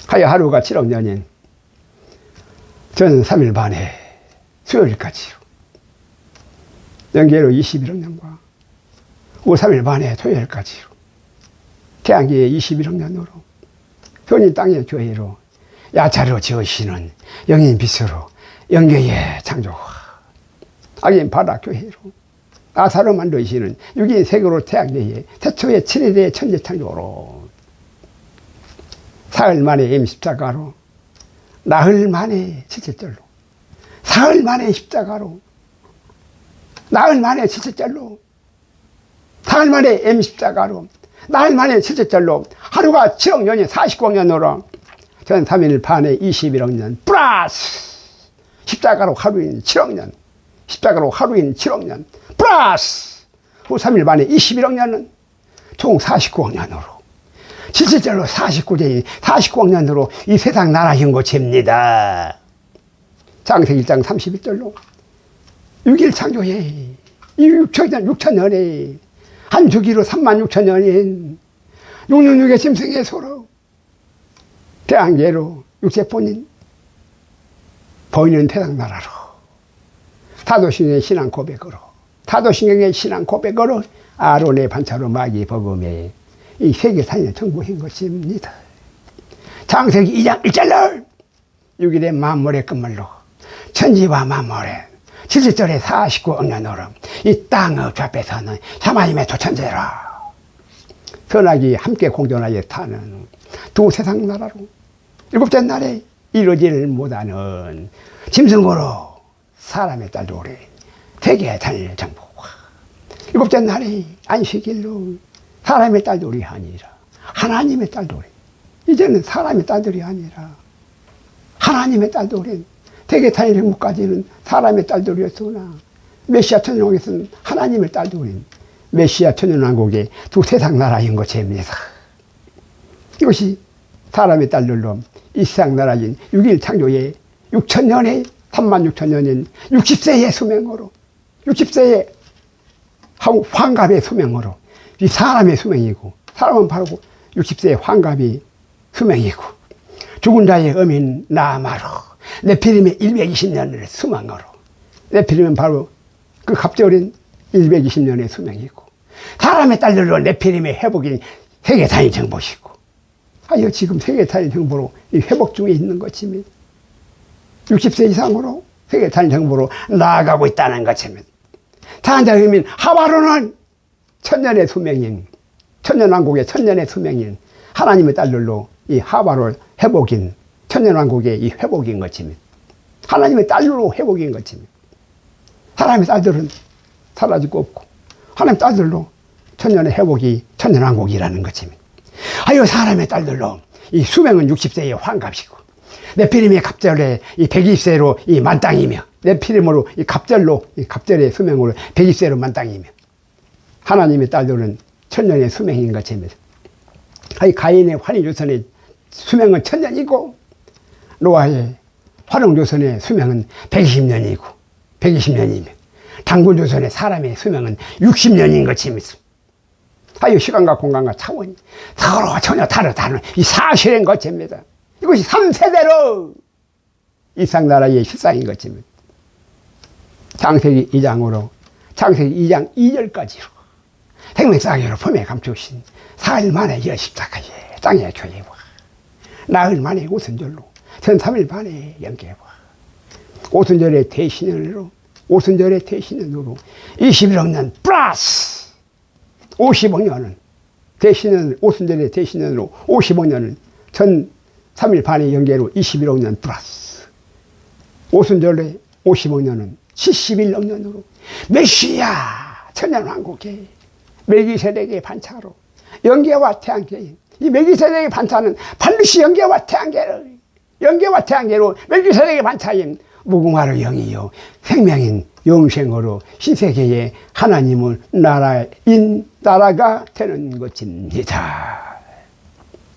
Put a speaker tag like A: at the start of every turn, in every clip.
A: 하여 하루가 7억 년인 전 3일 반에 수요일까지요. 연계로 21억 년과 3일 반에 토요일까지요. 태양계의 21억 년으로 현인 땅의 교회로 야차로 지으시는 영인 빛으로 영계의 창조와 악인 바다 교회로 아사로 만드시는 6인 세계로 태양계의 태초의 7일의 천재 창조로 사흘 만에 임십자가로 나흘 만에 칠칠절로 사흘 만에 십자가로 나흘 만에 칠칠절로 사흘 만에 임십자가로 나흘 만에 칠칠절로 하루가 7억 년이 49억 년으로 전 3일 반에 21억 년 플러스 십자가로 하루인 7억 년 십자가로 하루인 7억 년 플러스 후 3일 반에 21억 년은 총 49억 년으로 실질적으로 49억 년으로 이 세상 나라인 것입니다. 창세기 1장 31절로 6일 창조해 이 6천 년에 한 주기로 36,000년인 666의 짐승의 소로 태양계로 육체본인 보이는 세상 나라로 사도신경의 신앙 고백으로 사도신경의 신앙 고백으로 아론의 반차로 마귀 복음에 이 세계산의 정보인 것입니다. 창세기 2장 1절로 6일의 만물의 끝말로 천지와 만물의 7절의 49억 년으로 이 땅의 좌표에서는 하나님의 조천제라 선악이 함께 공존하여 타는 두 세상 나라로 일곱째 날에 이루지를 못하는 짐승으로 사람의 딸도 오래 세계의 달 정보와 일곱째 날에 안식일로 사람의 딸들이 아니라 하나님의 딸들이 이제는 사람의 딸들이 아니라 하나님의 딸들이 세계 탄일 행복까지는 사람의 딸들이었으나 메시아 천년왕국에서는 하나님의 딸들인 메시아 천년왕국의 두 세상 나라인 것입니다. 이것이 사람의 딸들로 이 세상 나라인 6일 창조의 6천년의 36,000년인 60세의 수명으로 60세의 환갑의 수명으로 이 사람의 수명이고 사람은 바로 60세의 환갑이 수명이고 죽은 자의 어민 나마로 네피림의 120년의 수명으로 네피림은 바로 그 갑절인 120년의 수명이고 사람의 딸들로 네피림의 회복인 세계단위 정보시고 하여 지금 세계단위 정보로 이 회복 중에 있는 것입니다. 60세 이상으로 세계단위 정보로 나아가고 있다는 것입니다. 다한자 의미는 하바로는 천년의 수명인 천년왕국의 천년의 수명인 하나님의 딸들로 이 하바로 회복인 천년왕국의 이 회복인 것입니다. 하나님의 딸로 회복인 것입니다. 하나님의 딸들은 사라지고 없고 하나님의 딸들로 천년의 회복이 천년왕국이라는 것입니다. 하여 사람의 딸들로 이 수명은 60세의 환갑이고 네피림의 갑절에 이 120세로 이 만땅이며 네피림으로 이 갑절로 이 갑절의 수명으로 120세로 만땅이며 하나님의 딸들은 천년의 수명인 것입니다. 하여 가인의 환희조선의 수명은 천년이고 노아의 화룡조선의 수명은 120년이고 120년이며 당군조선의 사람의 수명은 60년인 것입니다. 하여 시간과 공간과 차원이 서로 전혀 다른 이 사실인 것입니다. 이것이 3세대로 이상나라의 실상인 것입니다. 창세기 2장으로 창세기 2장 2절까지로 생명사계로 품에 감추신 사흘 만에 십자가에 땅의 교회와 나흘 만에 오순절로 전 3일 반에 연계와 오순절의 대신년으로 21억 년 플러스 50억 년은 대신년 오순절의 대신년으로 50억 년은 전 3일 반의 연계로 21억 년 플러스 오순절의 50억 년은 71억 년으로 메시아 천년왕국의 멜기세덱의 반차로 연계와 태양계인 이 멜기세덱의 반차는 반드시 연계와 태양계로 멜기세덱의 반차인 무궁화로 영이요 생명인 영생으로 신세계의 하나님은 나라가 되는 것입니다.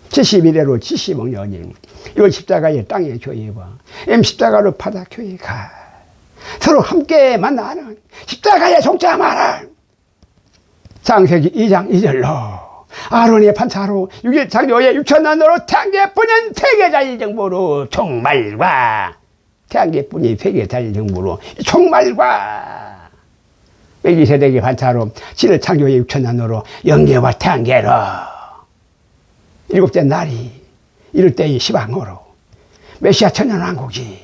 A: 71회로 70억 년인 이걸 십자가의 땅의 교회와 십자가로 바다 교회가 서로 함께 만나는 십자가의 종자말을 창세기 2장 2절로 아론의 반차로 6일 창조의 6천년으로 태양계뿐인 세계자일정보로 종말과 태양계뿐인 세계자일정보로 종말과 멜기세덱의 반차로 7일 창조의 6천년으로 영계와 태양계로 일곱째 날이 이럴 때의 시방으로 메시아 천년왕국이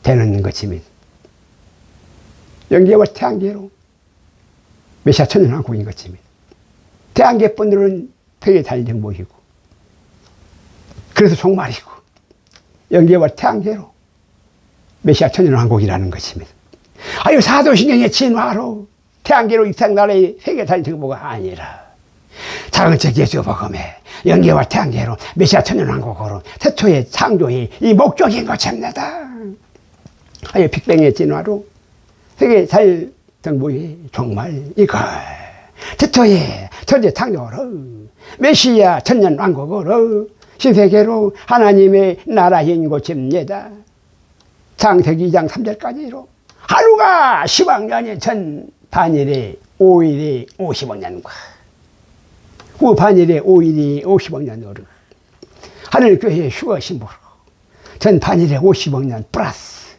A: 되는 것입니다. 영계와 태양계로 메시아 천년왕국인 것입니다. 태양계뿐으로는 세계자일정보이고 그래서 종말이고 영계와 태양계로 메시아 천년왕국이라는 것입니다. 아유 사도신경의 진화로 태양계로 이상나라의 세계자일정보가 아니라 작은책 예수복음에 영계와 태양계로 메시아 천년왕국으로 태초의 창조의 이 목적인 것입니다. 아유 빅뱅의 진화로 세계자일정보의 종말 이걸 태초의 천재 창조로 메시아 천년왕국으로 신세계로 하나님의 나라인 곳입니다. 창세기 2장 3절까지로 하루가 10억 년이 전 반일에 5일이 50억 년과 후 반일에 5일이 50억 년으로 하늘교회의 휴거 신부로 전 반일에 50억 년 플러스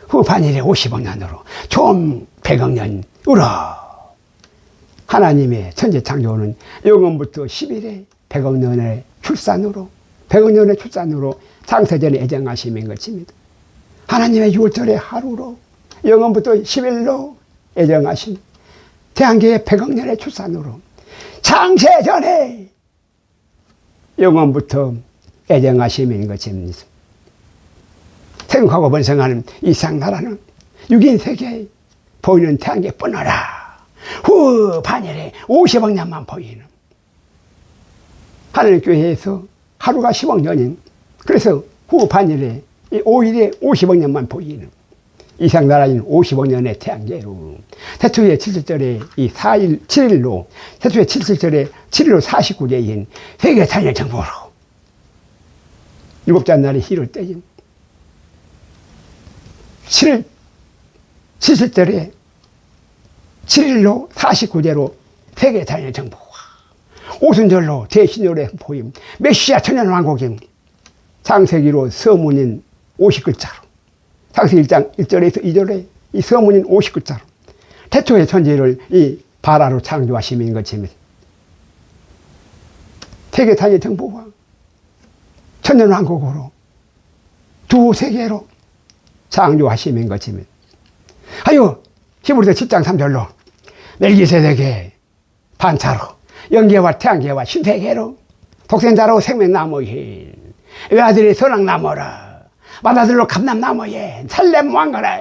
A: 후 반일에 50억 년으로 총 100억 년으로 하나님의 천재 창조는 영원부터 10일에 100억 년의 출산으로 100억 년의 출산으로 창세전에 애정하심인 것입니다. 하나님의 6월절의 하루로 영원부터 10일로 애정하신 태양계의 100억 년의 출산으로 창세전에 영원부터 애정하심인 것입니다. 생육하고 번성하는 이상나라는 6인 세계에 보이는 태양계뿐이라 후 반일에 50억 년만 보이는 하늘교회에서 하루가 10억 년인 그래서 후 반일에 5일에 50억 년만 보이는 이상나라인 50억 년의 태양계로 태초의 7절에 이 4일 7일로 태초의 7절에 7일로 49제인 세계자일 정보로 일곱째 날이 이럴 때인 7절에 7일로 49제로 세계자일 정보와 오순절로 대신율의 보임 메시아 천년왕국인 창세기로 서문인 50글자로 창세기 1장 1절에서 2절에 이 서문인 50글자로 태초의 천지를 이 바라로 창조하심인 것입니다. 세계자일 정보와 천년왕국으로 두 세계로 창조하심인 것입니다. 아유 히브리서 10장 3절로 멜기세덱의 반차로 영계와 태양계와 신세계로 독생자로 생명나무인 외아들이 선악나무라 맏아들로 감람나무에 살렘 왕거라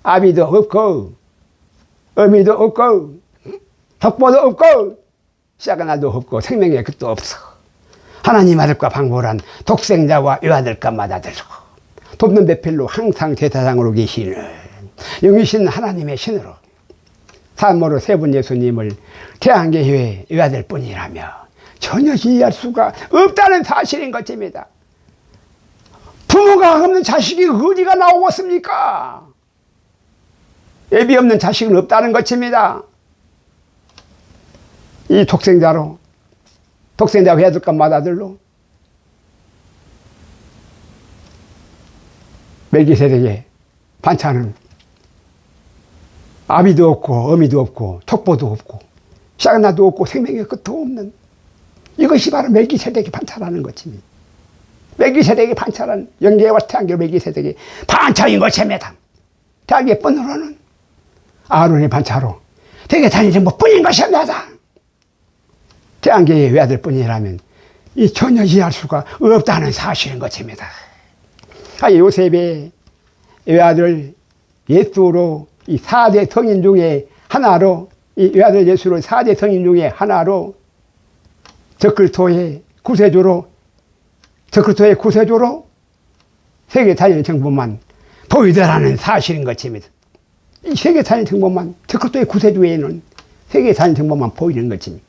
A: 아비도 없고 어미도 없고 덕보도 없고 시작한 날도 없고 생명의 끝도 없어 하나님 아들과 방불한 독생자와 외아들과 맏아들로 돕는 배필로 항상 제사장으로 계시는 영이신 하나님의 신으로 산모로 세 분 예수님을 태양계의 외아들 뿐이라며 전혀 이해할 수가 없다는 사실인 것입니다. 부모가 없는 자식이 어디가 나오겠습니까? 애비 없는 자식은 없다는 것입니다. 이 독생자로 독생자 외아들과 맏아들로 멜기세덱의 반차는 아비도 없고 어미도 없고 척보도 없고 샤그나도 없고 생명의 끝도 없는 이것이 바로 멜기세덱의 반차라는 것입니다. 멜기세덱의 반차란 영계와 태양계 멜기세덱의 반차인 것입니다. 태양계뿐으로는 아론의 반차로 세계자일 정보뿐인 것입니다. 태양계의 외아들 뿐이라면 이 전혀 이해할 수가 없다는 사실인 것입니다. 요셉의 외아들 예수로 이 4대 성인 중에 하나로 이 외아들 예수를 4대 성인 중에 하나로 저클토의 구세주로 세계자일 정보만 보이더라는 사실인 것입니다. 이 세계자일 정보만 저클토의 구세주에는 세계자일 정보만 보이는 것입니다.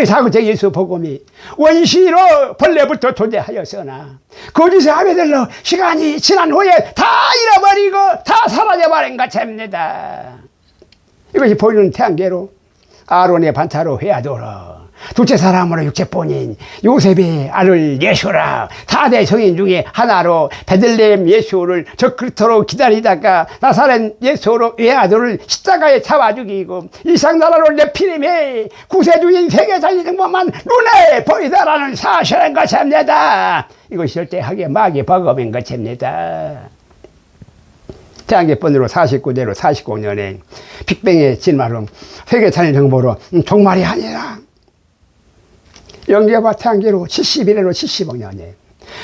A: 사구제 예수 복음이 원시로 본래부터 존재하였으나 거짓의 아비들로 시간이 지난 후에 다 잃어버리고 다 사라져버린 것입니다. 이것이 보이는 태양계로 아론의 반차로 회하도록 둘째 사람으로 육체본인 요셉의 아들 예수라 4대 성인 중에 하나로 베들레헴 예수를 저 그리스도로 기다리다가 나사렛 예수로 외아들을 십자가에 잡아 죽이고 이상나라로 네피림의 구세주인 세계자의 정보만 눈에 보이다라는 사실인 것입니다. 이것이 절대하게 마귀 버금인 것입니다. 태양계번으로 49대로 49년에 빅뱅의 진화로 세계자의 정보로 종말이 아니라 영계와 태양계로 71회로 70억 년에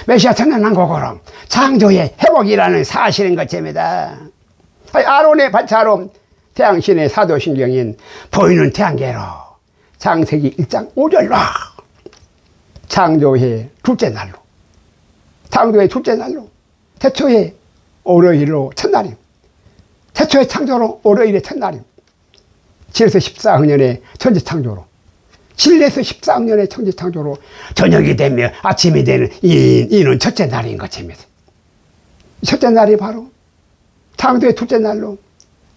A: 메시아 천년왕국으로 창조의 회복이라는 사실인 것입니다. 아론의 반차로 태양신의 사도신경인 보이는 태양계로 창세기 1장 5절로 창조의 둘째 날로 창조의 둘째 날로 태초의 월요일로 첫날임 태초의 창조로 월요일의 첫날임 7에서 14학년의 천지창조로 7에서 14학년의 천지창조로 저녁이 되며 아침이 되는 이는 첫째 날인 것입니다. 첫째 날이 바로 창조의 둘째 날로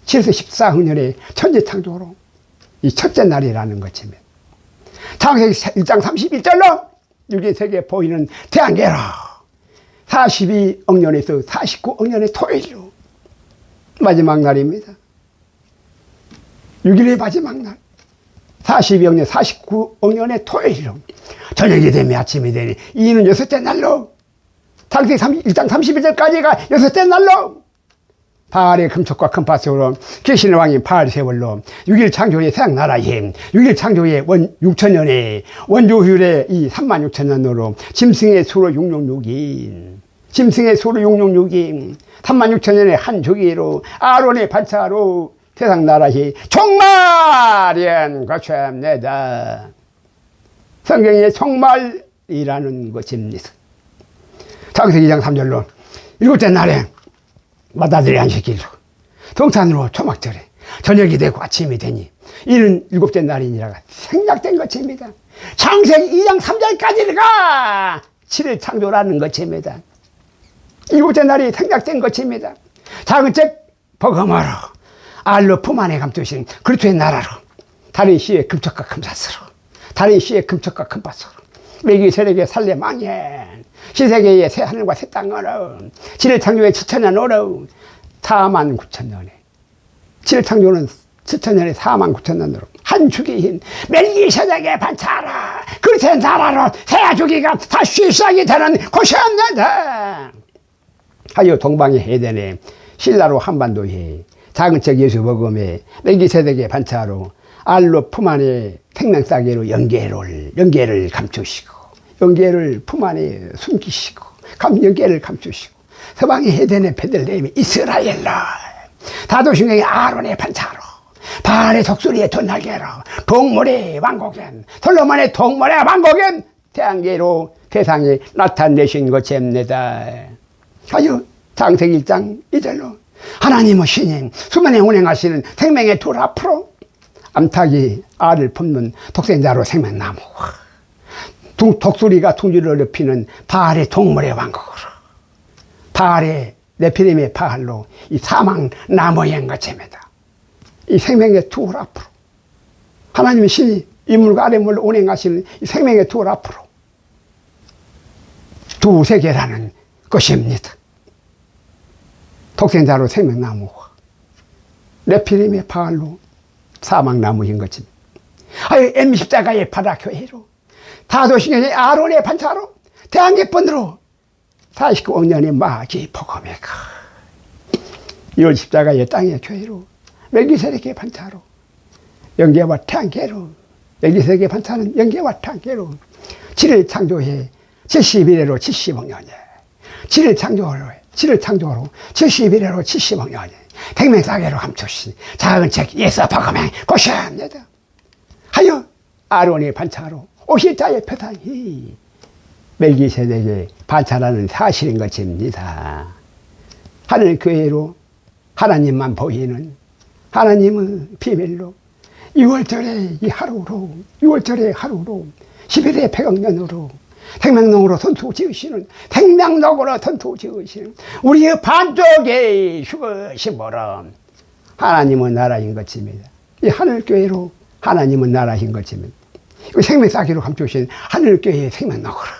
A: 7에서 14학년의 천지창조로 이 첫째 날이라는 것입니다. 창세기 1장 31절로 육인세계에 보이는 태양계로 42억 년에서 49억 년의 토요일로 마지막 날입니다. 6일의 마지막 날 42억 년, 49억 년의 토요일로 저녁이 되면 아침이 되니 이는 여섯째 날로 창세기 1장 31절까지가 여섯째 날로 바알의 금촉과 금파수로 계신의 왕인 바알 세월로 6일 창조의 태양나라에 6일 창조의 6천년에 원조휴일의 이 36,000년으로 짐승의 수로 666인 짐승의 수로 666인 36,000년의 한 주기로 아론의 반차로 세상 나라에 종말인 것입니다. 성경의 종말이라는 것입니다. 창세기 2장 3절로 일곱째 날에 맏아들의 안식일로 동산으로 초막절에 저녁이 되고 아침이 되니 이는 일곱째 날이니라 생략된 것입니다. 창세기 2장 3절까지가 7일 창조라는 것입니다. 일곱째 날이 생략된 것입니다. 작은 책 버금으로 알로 품 안에 감추신 그리스도의 나라로 다른 시의 금촉과 금사스로 다른 시의 금촉과 금파스로 메기세덱의 살레망엔 신세계의 새 하늘과 새 땅으로 7일 창조의 7천년으로 49,000년에 7일 창조는 7천년에 49,000년으로 한 주기인 멜기세덱의 반차라 그리스도의 나라로 새 주기가 다시 시작이 되는 곳이었는데 하여 동방의 에덴에 신라로 한반도에 작은 책 예수 복음에 멜기세덱의 반차로 알로 품 안에 생명싸개로 연계를 감추시고 연계를 품 안에 숨기시고 연계를 감추시고 서방의 에덴의 베들레헴의 이스라엘로 다도신경의 아론의 반차로 바알의 독수리의 돈 날개로 동물의 왕국엔 솔로몬의 동물의 왕국엔 태양계로 세상에 나타내신 것입니다. 하여 창세기 1장 2절로 하나님의 신인 수면에 운행하시는 생명의 둘 앞으로 암탉이 알을 품는 독생자로 생명나무 독수리가 둥지를 넓히는 바알의 동물의 왕국으로 바알의 네피림의 바알로 이 사망나무인 것입니다. 이 생명의 둘 앞으로 하나님의 신이 이물과 아래물로 운행하시는 이 생명의 둘 앞으로 두 세계라는 것입니다. 독생자로 생명나무와 네피림의 바알로 사망나무인 것입니다. M십자가의 바다교회로 다도신경의 아론의 반차로 대한계번으로 49억 년의 마귀 복음에가 6월 십자가의 땅의 교회로 멜기세덱의 반차로 영계와 태양계로 멜기세덱의 반차는 영계와 태양계로 7일 창조해 71회로 70억 년에 7일 창조로 71회로 70억 년에 생명사계로 감추신 작은 책 예수 복음의 곳입니다. 하여 아론의 반차로 오실자의 표상이 멜기세덱의 반차라는 사실인 것입니다. 하늘교회로 하나님만 보이는 하나님의 비밀로 6월절의 이 하루로 6월절의 하루로 11의 백억년으로 생명록으로 선수 지으시는 생명록으로 선수 지으시는 우리의 반쪽의 휴거심으로 하나님의 나라인 것입니다. 이 하늘교회로 하나님은 나라신 것입니다. 이거 생명 쌓기로 감추신 하늘교회의 생명 너그러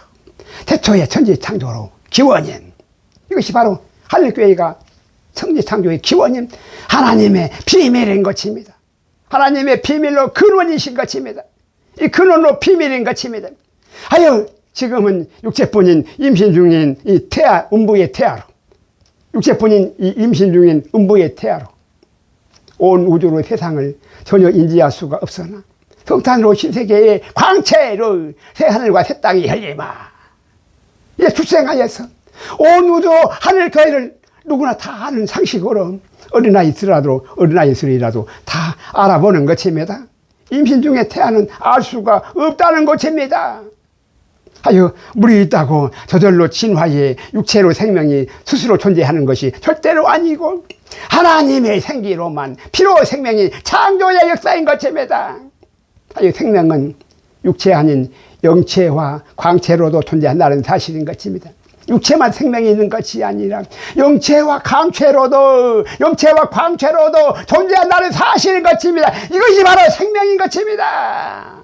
A: 태초의 천지창조로 기원인, 이것이 바로 하늘교회가 천지창조의 기원인 하나님의 비밀인 것입니다. 하나님의 비밀로 근원이신 것입니다. 이 근원으로 비밀인 것입니다. 하여 지금은 육체뿐인 임신 중인 이 태아, 음부의 태아로, 육체뿐인 이 임신 중인 음부의 태아로 온 우주로 세상을 전혀 인지할 수가 없으나 성탄으로 신세계의 광채로 새하늘과 새 땅이 열리마 이제 출생하여서 온 우주 하늘교회를 누구나 다 아는 상식으로 어린아이들이라도 다 알아보는 것입니다. 임신 중에 태아는 알 수가 없다는 것입니다. 하여 물이 있다고 저절로 진화의 육체로 생명이 스스로 존재하는 것이 절대로 아니고 하나님의 생기로만 피로 생명이 창조의 역사인 것입니다. 하여 생명은 육체 아닌 영체와 광체로도 존재한다는 사실인 것입니다. 육체만 생명이 있는 것이 아니라 영체와 광체로도 존재한다는 사실인 것입니다. 이것이 바로 생명인 것입니다.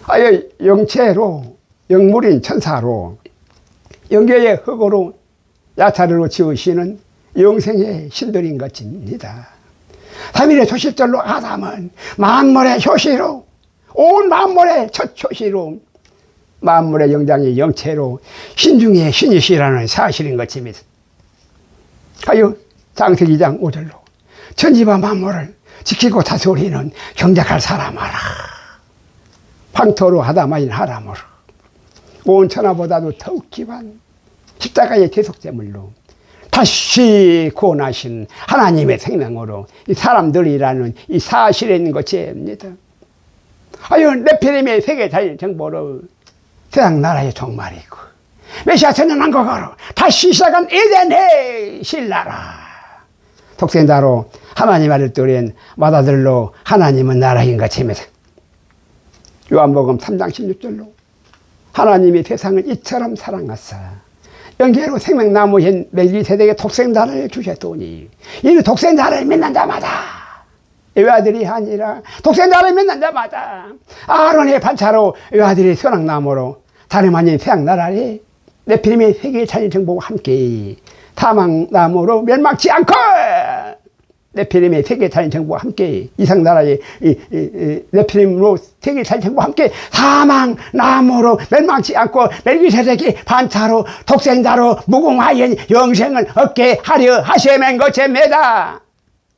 A: 하여 영체로, 영물인 천사로, 영계의 흙으로 야차르로 지으시는 영생의 신들인 것입니다. 3일의 초실절로 아담은 만물의 효시로, 온 만물의 첫 효시로, 만물의 영장의 영체로 신중의 신이시라는 사실인 것입니다. 하여 창세기 2장 5절로 천지와 만물을 지키고 다스리는 경작할 사람아라. 황토로 아담아인 하람으로 온 천하보다도 더욱 귀한 십자가의 대속제물로 다시 구원하신 하나님의 생명으로 이 사람들이라는 이 사실에 있는 것입니다. 하여 네피림의 세계 자연 정보로 세상 나라의 종말이고 메시아 전연한 것으로 다시 시작한 에덴의 신나라 독생자로 하나님 아들 들인 맏아들로 하나님은 나라인 것입니다. 요한복음 3장 16절로 하나님이 세상을 이처럼 사랑하사 영계로 생명나무인 멜기세덱의 독생자를 주셨더니 이는 독생자를 믿는 자마다 외아들이 아니라 독생자를 믿는 자마다 아론의 반차로 외아들이 선악나무로 다름 아닌 태양나라에 네피림의 세계의 자연 정보와 함께 사망나무로 멸망치 않고 네피림의 세계 자연 정보와 함께 이상나라의 네피림으로 세계 자연 정보와 함께 사망나무로 멸망치 않고 멜기세덱이 반차로 독생자로 무궁하여 영생을 얻게 하려 하시는 것입니다.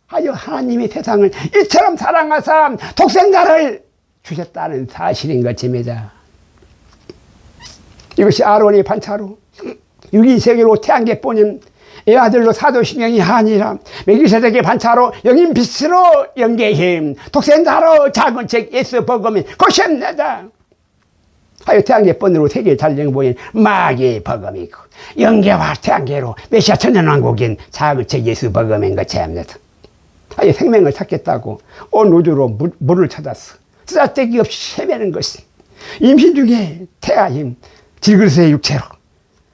A: 하여 하나님이 세상을 이처럼 사랑하사 독생자를 주셨다는 사실인 것입니다. 이것이 아론의 반차로 유기세계로 태양계 뿐인 애아들로 사도신경이 아니라 멜기세덱의 반차로 영인빛으로 영계힘 독생자로 작은 책 예수 버금인 것입니다. 하여 태양계 뿐으로 세계 잘정보인 마귀 버금이고 영계와 태양계로 메시아 천년왕국인 작은 책 예수 버금인 것입니다. 하여 생명을 찾겠다고 온 우주로 물을 찾았어. 쓰잘데기 없이 헤매는 것이 임신 중에 태아임 질그릇의 육체로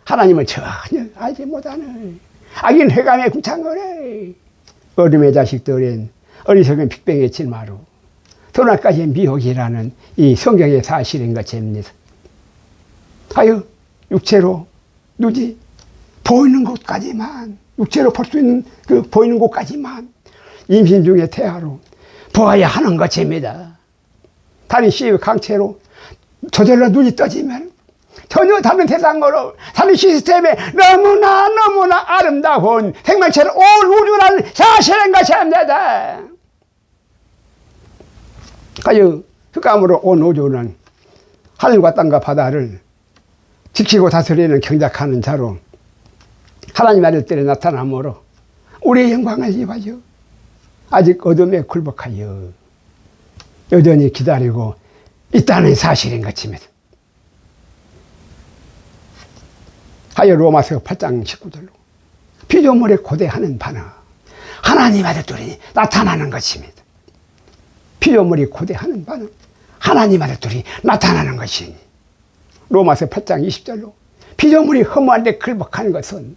A: 하나님을 전혀 알지 못하는 악인 회감에 구창거래 어둠의 자식들인 어리석은 빅뱅의 질마루 소날까지의 미혹이라는 이 성경의 사실인 것입니다. 하여 육체로 눈이 보이는 곳까지만 육체로 볼 수 있는 그 보이는 곳까지만 임신 중에 태아로 보아야 하는 것입니다. 다른 시의 강체로 저절로 눈이 떠지면 전혀 다른 세상으로 다른 시스템에 너무나 아름다운 생명체를 온 우주라는 사실인 것입니다. 하여 흑암으로 온 우주는 하늘과 땅과 바다를 지키고 다스리는 경작하는 자로 하나님 아들들이 나타남으로 우리의 영광을 입어요. 아직 어둠에 굴복하여 여전히 기다리고 있다는 사실인 것입니다. 하여 로마서 8장 19절로 피조물에 고대하는 바는 하나님 아들들이 나타나는 것입니다. 피조물이 고대하는 바는 하나님 아들들이 나타나는 것이니 로마서 8장 20절로 피조물이 허무한데 굴복하는 것은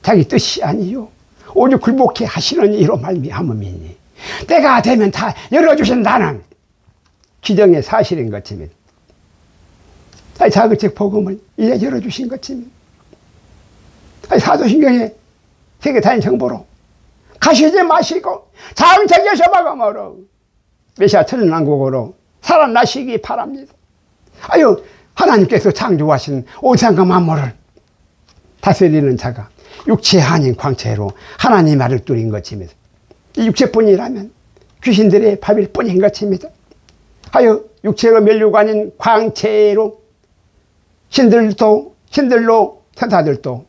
A: 자기 뜻이 아니요 오직 굴복해 하시는 이로 말미암음이니 때가 되면 다 열어주신다는 기정의 사실인 것입니다. 자글책 복음을 이제 열어주신 것입니다. 사도신경에 세계다닌 정보로 가시지 마시고 자글책에서 마감으로 메시아 천연왕국으로 살아나시기 바랍니다. 하나님께서 창조하신 온상과 만물을 다스리는 자가 육체 아닌 광채로 하나님 말을 뚫린 것입니다. 이 육체뿐이라면 귀신들의 밥일 뿐인 것입니다. 육체로 면류가 아닌 광채로 신들로 천사들도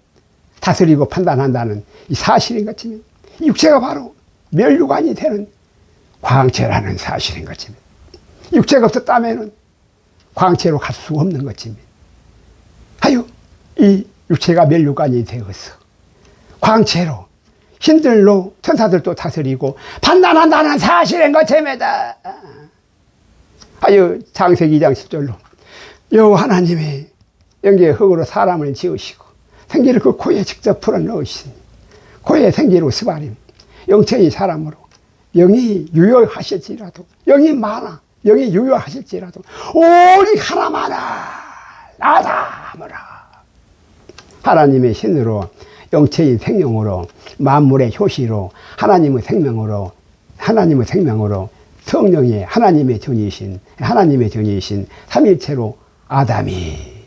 A: 다스리고 판단한다는 이 사실인 것입니다. 이 육체가 바로 면류관이 되는 광채라는 사실인 것입니다. 육체가 없었다면 광채로 갈 수 없는 것입니다. 이 육체가 면류관이 되어서 광채로 신들로 천사들도 다스리고 판단한다는 사실인 것입니다. 창세기 2장 10절로 여호와 하나님이 영계의 흙으로 사람을 지으시고 생기를 그 코에 직접 풀어 넣으시니 코에 생기로 스바림 영체의 사람으로 영이 유효하실지라도 영이 많아 영이 유효하실지라도 오직 하나만을 아담으로 하나님의 신으로 영체의 생명으로 만물의 효시로 하나님의 생명으로 성령이 하나님의 전이신 삼일체로 아담이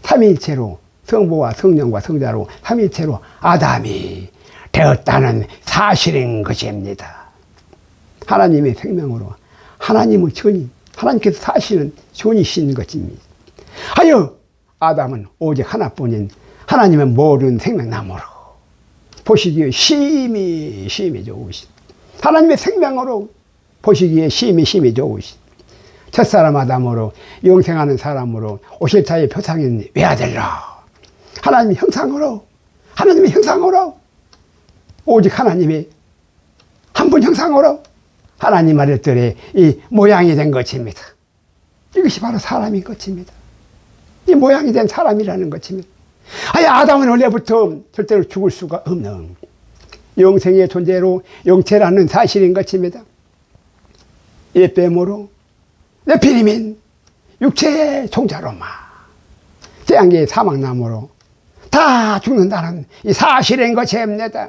A: 삼일체로 성부와 성령과 성자로 삼일체로 아담이 되었다는 사실인 것입니다. 하나님의 생명으로 하나님의 전이 하나님께서 사시는 전이신 것입니다. 아담은 오직 하나뿐인 하나님의 모든 생명나무로 보시기에 심히 좋으신 하나님의 생명으로 보시기에 심히 좋으신 첫사람 아담으로 영생하는 사람으로 오실 자의 표상인 외아들로 하나님의 형상으로 오직 하나님의 한 분 형상으로 하나님 아들들의 이 모양이 된 것입니다. 이것이 바로 사람인 것입니다. 이 모양이 된 사람이라는 것입니다. 아담은 원래부터 절대로 죽을 수가 없는 영생의 존재로 영체라는 사실인 것입니다. 예뱀으로 네피림인 육체의 종자로만 태양계의 사막나무로 다 죽는다는 이 사실인 것입니다.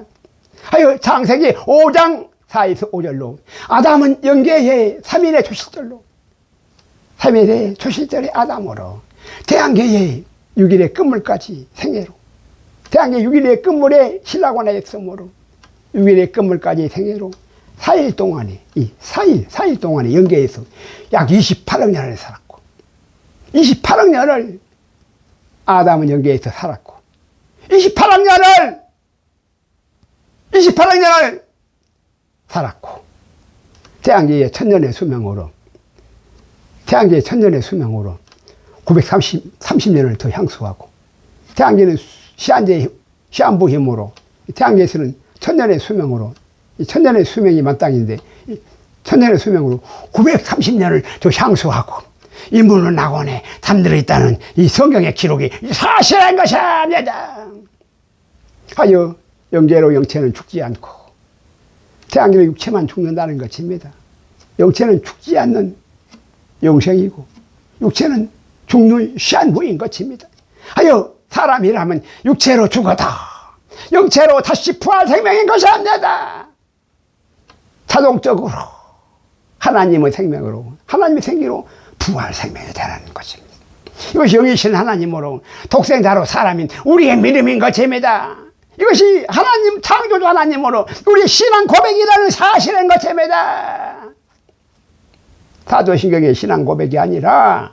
A: 창세기 5장 4에서 5절로 아담은 영계의 3일의 초실절의 아담으로 태양계의 6일의 끝물까지 생애로 태양계 6일의 끝물에 신라고 나였으므로 6일의 끝물까지 생애로 4일 동안에 4일 동안에 영계에서 약 28억 년을 살았고 28억 년을 아담은 영계에서 살았고 28억 년을 살았고 태양계의 천년의 수명으로 930년을 더 향수하고 태양계는 시한부 힘으로 태양계에서는 천년의 수명으로 천년의 수명이 만땅인데 천년의 수명으로 930년을 더 향수하고 인문은 낙원에 잠들어 있다는 이 성경의 기록이 사실인 것입니다. 영계로 영체는 죽지 않고 태양계로 육체만 죽는다는 것입니다. 영체는 죽지 않는 영생이고 육체는 죽는 시한부인 것입니다. 사람이라면 육체로 죽어도 영체로 다시 부활 생명인 것입니다. 자동적으로 하나님의 생명으로 하나님의 생기로 부활 생명이 되는 것입니다. 이것이 영이신 하나님으로 독생자로 사람인 우리의 믿음인 것입니다. 이것이 하나님 창조주 하나님으로 우리 신앙 고백이라는 사실인 것입니다. 사도신경의 신앙 고백이 아니라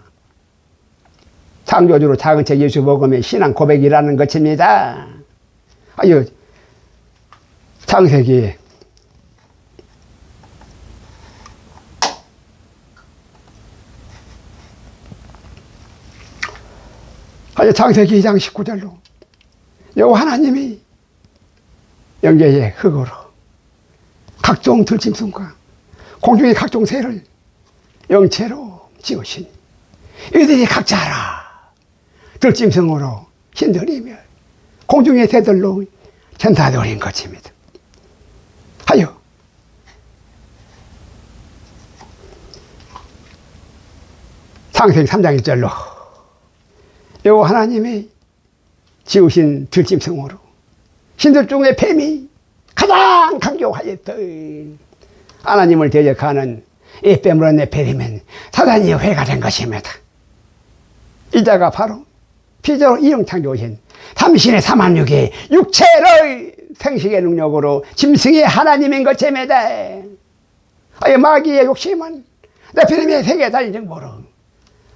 A: 창조주로 작은 책 예수 복음의 신앙 고백이라는 것입니다. 창세기 창세기 2장 19절로 여호와 하나님이 영계의 흙으로 각종 들짐승과 공중의 각종 새를 영체로 지으시니 이들이 각자라 들짐승으로 신들이며 공중의 새들로 천사들인 것입니다. 창세기 3장 1절로 요 하나님이 지으신 들짐승으로 신들 중에 뱀이 가장 강교하였던 하나님을 대적하는 이 뱀으로 네피림은 사단이 회가 된 것입니다. 이자가 바로 피조로 이용 창조하신 삼신의 삼합육의 육체의 생식의 능력으로 짐승의 하나님인 것입니다. 아예 마귀의 욕심은 네피림의 세계 달린 정보로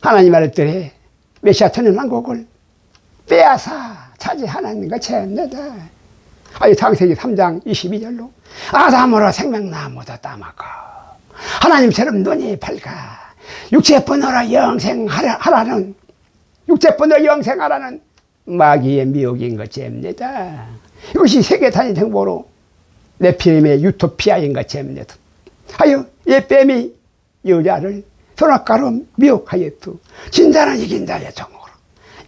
A: 하나님 말했더니 메시아 천년왕국을 빼앗아 차지하는 것입니다. 아예 창세기 3장 22절로 아담으로 생명나무도 따먹고 하나님처럼 눈이 밝아 육체뿐으로 영생하라는 마귀의 미혹인 것입니다. 이것이 세계 단위 정보로 네피림의 유토피아인 것입니다. 하여 이 뱀이 여자를 선악과로 미혹하였고 진자는 이긴다의 정으로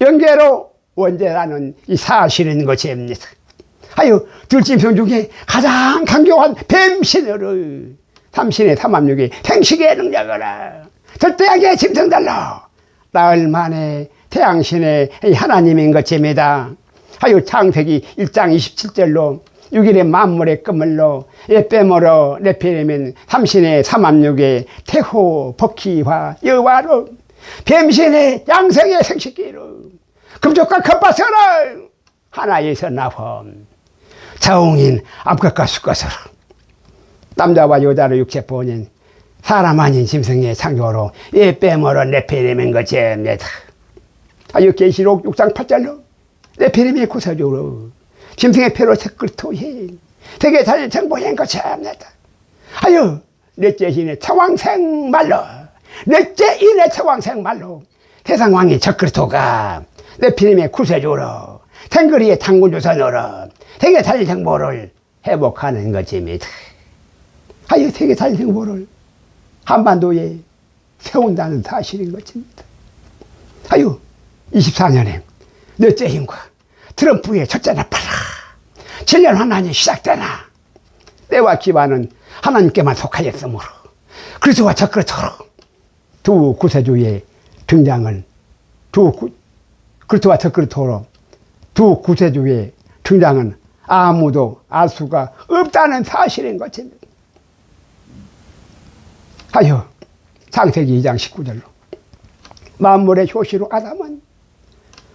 A: 영계로 원죄라는 이 사실인 것입니다. 하여 들짐승 중에 가장 강경한 뱀신으로 삼신의 삼합육의 생식의 능력으로 절대하게 짐승들로 나흘 만에 태양신의 하나님인 것입니다. 하여 창세기 1장 27절로 6일의 만물의 끝물로 뱀으로 네피림은 삼신의 삼합육의 태호 복희화 여와로 뱀신의 양성의 생식기로 금쪽과 컵밭으로 하나에서 나온 자웅인 암컷과 수컷으로 남자와 여자로 육체 본인 사람 아닌 짐승의 창조로 이 뱀으로 네피림인 것입니다. 하여 계시록 6장 8절로 네피림의 구세주로 짐승의 폐로 색끌토인 세계 잘 정보인 것입니다. 하여 넷째 인의 차왕생 말로 세상 왕이 적그리토가 네피림의 구세주로 탱거리의 장군조선으로 세계 잘 정보를 회복하는 것입니다. 하여 세계 잘 정보를 한반도에 세운다는 사실인 것입니다. 하여 24년에 넷째 힘과 트럼프의 첫째 나팔아 7년 환란이 시작되나 때와 기반은 하나님께만 속하였으므로 그리스도와 적그리스도로 두 구세주의 등장을 그리스도와 적그리스도로 두 구세주의 등장은 아무도 알 수가 없다는 사실인 것입니다. 하여 창세기 2장 19절로 만물의 효시로 아담은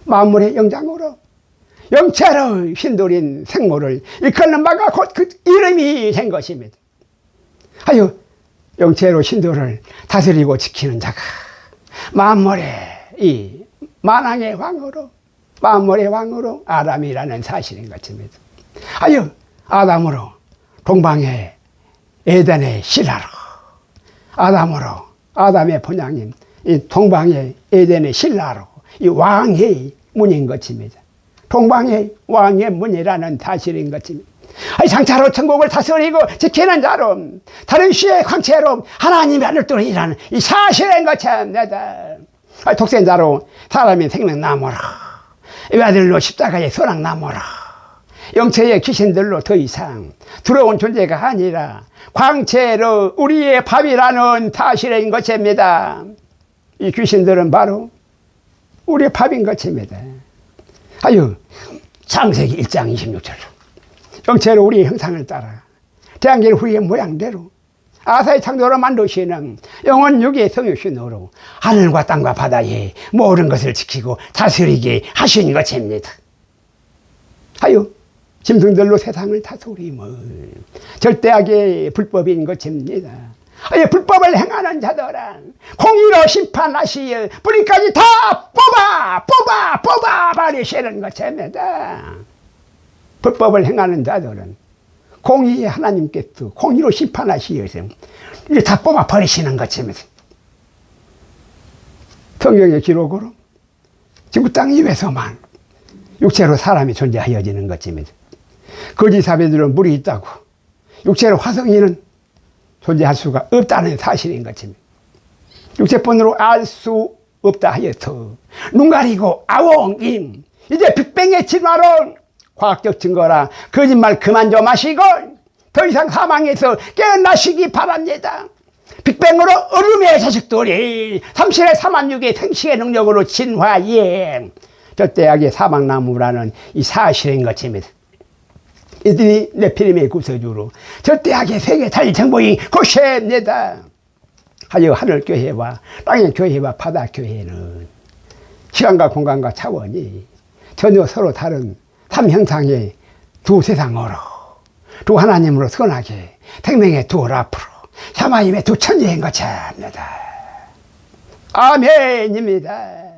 A: 만물의 영장으로 영체로 흰돌인 생물을 이끄는 바가 곧 그 이름이 된 것입니다. 하여 영체로 흰돌을 다스리고 지키는 자가 만물의 이 만왕의 왕으로 아담이라는 사실인 것입니다. 하여 아담으로 동방의 에덴의 신하로 아담의 본향인 이 동방의 에덴의 신하로 이 왕의 문인 것입니다. 동방의 왕의 문이라는 사실인 것입니다. 장차로 천국을 다스리고 지키는 자로 다른 시의 광채로 하나님의 하늘도로 일하는 이 사실인 것입니다. 독생자로 사람의 생명나무로 외아들로 십자가의 소낙나무로 영체의 귀신들로 더 이상 두려운 존재가 아니라 광채로 우리의 밥이라는 사실인 것입니다. 이 귀신들은 바로 우리의 밥인 것입니다. 하여 창세기 1장 26절로 영체로 우리의 형상을 따라 태양계 후의 모양대로 아사의 창조로 만드시는 영원 육의 성육신으로 하늘과 땅과 바다에 모든 것을 지키고 다스리게 하신 것입니다. 하여 짐승들로 세상을 다스림을 절대하게 불법인 것입니다. 하여 불법을 행하는 자들은 공의로 심판하시어 뿌리까지 다 뽑아 버리시는 것입니다. 불법을 행하는 자들은 공의의 하나님께서 공의로 심판하시어서 이제 다 뽑아 버리시는 것입니다. 성경의 기록으로 지구 땅 위에서만 육체로 사람이 존재하여지는 것입니다. 거짓 사배들은 물이 있다고 육체로 화성인은 존재할 수가 없다는 사실인 것입니다. 육체폰으로 알 수 없다 하여서 눈 가리고 아웅임 이제 빅뱅의 진화론 과학적 증거라 거짓말 그만 좀 하시고 더 이상 사망해서 깨어나시기 바랍니다. 빅뱅으로 얼음의 자식들이 삼신의 삼한육의 생식의 능력으로 진화해 절대악의 사막나무라는 이 사실인 것입니다. 이들이 네피림의 구세주로 절대악의 세계 달정보인 고쉐입니다. 하여 하늘교회와 땅의 교회와 바다교회는 시간과 공간과 차원이 전혀 서로 다른 삼형상의 두 세상으로 두 하나님으로 선하게 생명의 두 앞으로 샤마임의 두 천지인 것입니다. 아멘입니다.